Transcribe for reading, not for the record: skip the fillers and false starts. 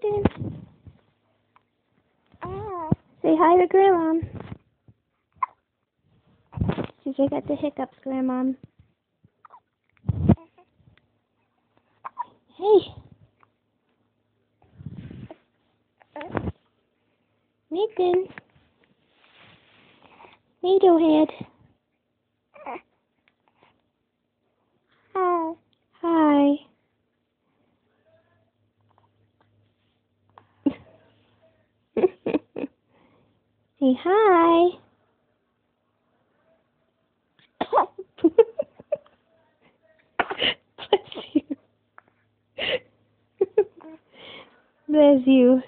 Nathan. Say hi to Grandma. Since I got the hiccups, Grandma. Hey. Nathan. Nadohead. Hi. Say hi. Bless you. Bless you.